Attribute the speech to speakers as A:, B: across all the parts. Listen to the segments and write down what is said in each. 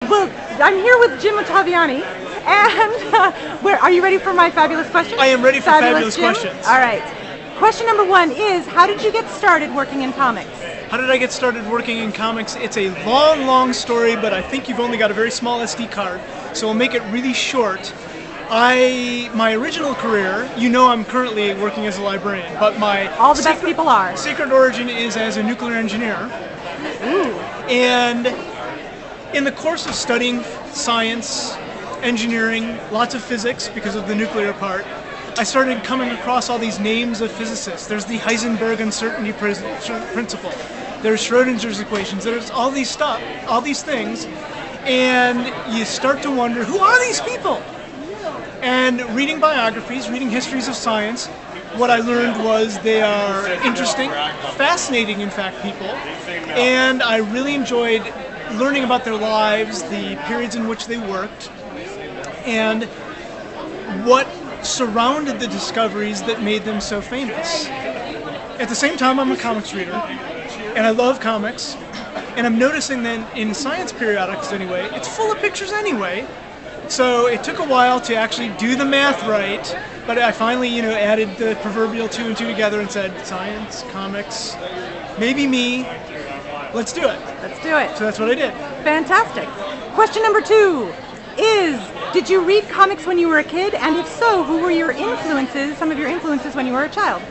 A: Well, I'm here with Jim Ottaviani, and are you ready for my fabulous question?
B: I am ready for fabulous
A: Jim?
B: questions.
A: All right. Question number 1 is, how did you get started working in comics?
B: How did I get started working in comics? It's a long, long story, but I think you've only got a very small SD card, so I'll make it really short. My original career, I'm currently working as a librarian, but
A: all the best people are.
B: Secret origin is as a nuclear engineer.
A: Ooh.
B: And in the course of studying science, engineering, lots of physics because of the nuclear part, I started coming across all these names of physicists. There's the Heisenberg uncertainty principle. There's Schrodinger's equations. There's all these things, and you start to wonder, who are these people? And reading biographies, reading histories of science, what I learned was they are interesting, fascinating, in fact, people, and I really enjoyed learning about their lives, the periods in which they worked, and what surrounded the discoveries that made them so famous. At the same time, I'm a comics reader, and I love comics, and I'm noticing that in science periodicals anyway, it's full of pictures anyway, so it took a while to actually do the math right, but I finally, added the proverbial 2 and 2 together and said, science, comics, maybe me, let's do it.
A: Let's do it.
B: So that's what I did.
A: Fantastic. Question number 2 is, did you read comics when you were a kid? And if so, who were your influences, some of your influences when you were a child?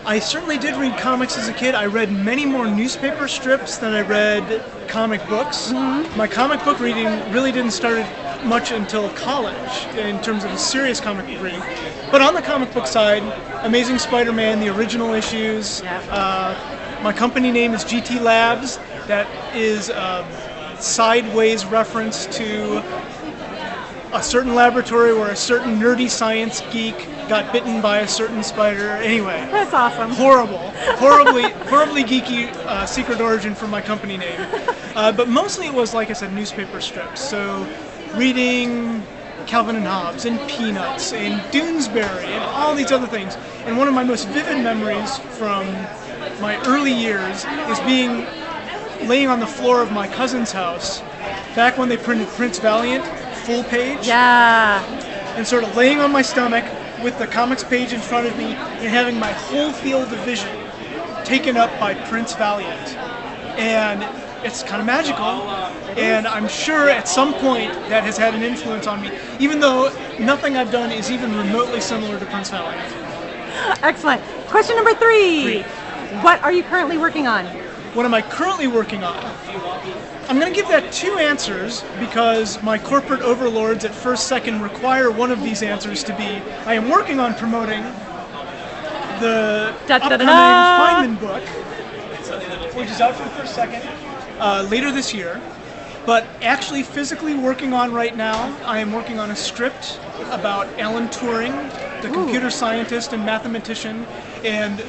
B: I certainly did read comics as a kid. I read many more newspaper strips than I read comic books. Mm-hmm. My comic book reading really didn't start much until college in terms of serious comic book reading. But on the comic book side, Amazing Spider-Man, the original issues. Yep. My company name is GT Labs. That is a sideways reference to a certain laboratory where a certain nerdy science geek got bitten by a certain spider. Anyway.
A: That's awesome.
B: Horribly geeky secret origin for my company name. But mostly it was, like I said, newspaper strips. So reading Calvin and Hobbes and Peanuts and Doonesbury and all these other things. And one of my most vivid memories from my early years is laying on the floor of my cousin's house back when they printed Prince Valiant full page.
A: Yeah.
B: And sort of laying on my stomach with the comics page in front of me and having my whole field of vision taken up by Prince Valiant. And it's kind of magical, and I'm sure at some point that has had an influence on me, even though nothing I've done is even remotely similar to Prince Valiant.
A: Excellent. Question number 3. What are you currently working on?
B: What am I currently working on? I'm going to give that 2 answers because my corporate overlords at First Second require one of these answers to be, I am working on promoting the upcoming Feynman book, which is out for First Second, later this year. But actually physically working on right now, I am working on a script about Alan Turing, the computer scientist and mathematician, and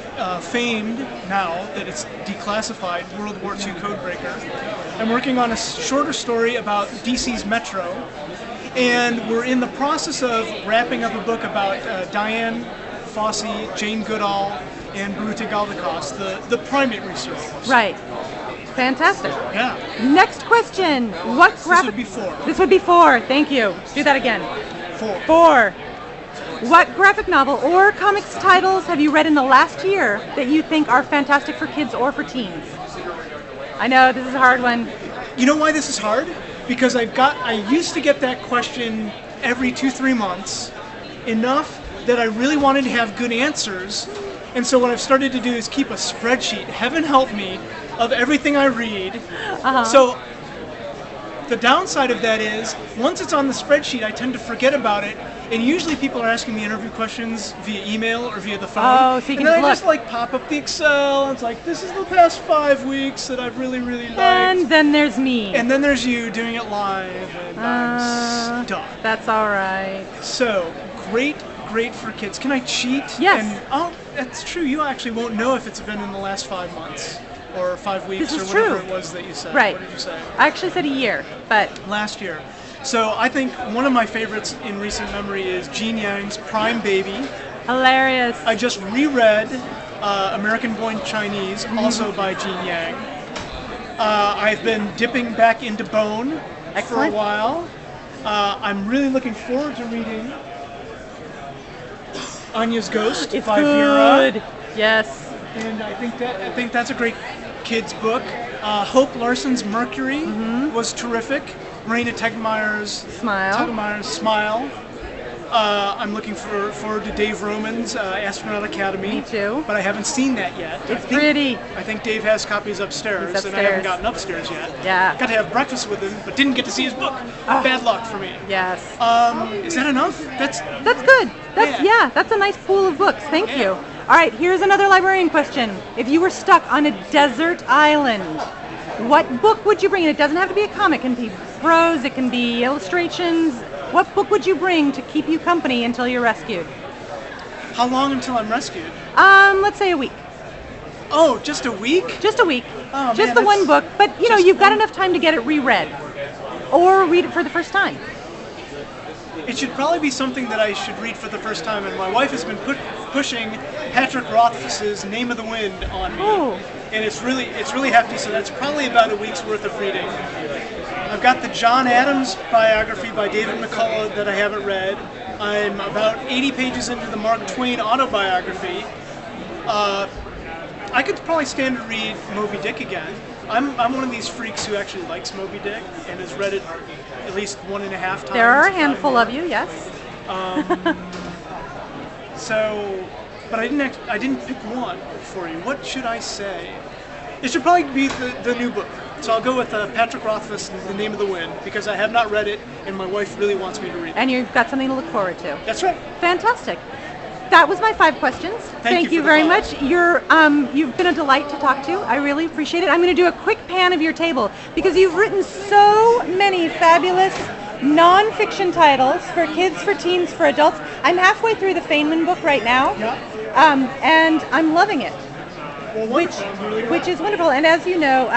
B: famed, now that it's declassified, World War II codebreaker. I'm working on a shorter story about DC's Metro, and we're in the process of wrapping up a book about Diane Fossey, Jane Goodall, and Birute Galdikas, the primate researchers.
A: Right. Fantastic.
B: Yeah.
A: Next question. What graphic...
B: This would be 4.
A: This would be 4. Thank you. Do that again. 4. What graphic novel or comics titles have you read in the last year that you think are fantastic for kids or for teens? I know, this is a hard one.
B: You know why this is hard? Because I used to get that question every 2-3 months, enough that I really wanted to have good answers. And so what I've started to do is keep a spreadsheet, heaven help me, of everything I read. Uh-huh. So the downside of that is, once it's on the spreadsheet, I tend to forget about it, and usually people are asking me interview questions via email or via the phone.
A: Oh, so you can
B: and then
A: just
B: I just pop up the Excel, and it's like, this is the past 5 weeks that I've really liked.
A: And then there's me.
B: And then there's you doing it live, and I'm stuck.
A: That's all right.
B: So, great for kids. Can I cheat?
A: Yes.
B: And, that's true. You actually won't know if it's been in the last 5 months. Or 5 weeks, or whatever it was that you said.
A: Right.
B: What did you say?
A: I actually said a year, but...
B: Last year. So I think one of my favorites in recent memory is Gene Yang's Prime Baby.
A: Hilarious.
B: I just reread American Born Chinese, also by Gene Yang. I've been dipping back into Bone, for a
A: Excellent.
B: while. I'm really looking forward to reading Anya's Ghost
A: It's
B: by Vera.
A: good. Yes.
B: And I think that's a great kids book. Hope Larson's Mercury was terrific. Marina Tegmeyer's Smile. I'm looking forward to Dave Roman's Astronaut Academy.
A: Me too.
B: But I haven't seen that yet.
A: It's pretty.
B: I think Dave has copies upstairs, and I haven't gotten upstairs yet.
A: Yeah.
B: Got to have breakfast with him, but didn't get to see his book. Bad luck for me.
A: Yes.
B: Is that enough?
A: That's good. That's a nice pool of books. Thank you. All right, here's another librarian question. If you were stuck on a desert island, what book would you bring? And it doesn't have to be a comic. It can be prose. It can be illustrations. What book would you bring to keep you company until you're rescued?
B: How long until I'm rescued?
A: Let's say a week.
B: Oh, just a week?
A: Just a week.
B: Oh,
A: just
B: man,
A: the one book. But, you've got enough time to get it reread. Or read it for the first time.
B: It should probably be something that I should read for the first time, and my wife has been pushing Patrick Rothfuss's Name of the Wind on me.
A: Oh.
B: And it's really hefty, so that's probably about a week's worth of reading. I've got the John Adams biography by David McCullough that I haven't read. I'm about 80 pages into the Mark Twain autobiography. I could probably stand to read Moby Dick again. I'm one of these freaks who actually likes Moby Dick and has read it at least 1.5 times.
A: There are a handful of you, yes.
B: But I didn't pick one for you. What should I say? It should probably be the new book. So I'll go with Patrick Rothfuss, The Name of the Wind, because I have not read it, and my wife really wants me to read it.
A: And you've got something to look forward to.
B: That's right.
A: Fantastic. That was my 5 questions. Thank you very much. You've been a delight to talk to. I really appreciate it. I'm going to do a quick pan of your table because you've written so many fabulous non-fiction titles for kids, for teens, for adults. I'm halfway through the Feynman book right now, and I'm loving it,
B: Well,
A: which is wonderful. And as you know,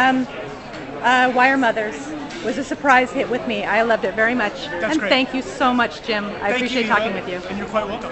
A: Wire Mothers was a surprise hit with me. I loved it very much.
B: That's great.
A: Thank you so much, Jim. I appreciate talking with you.
B: And you're quite welcome.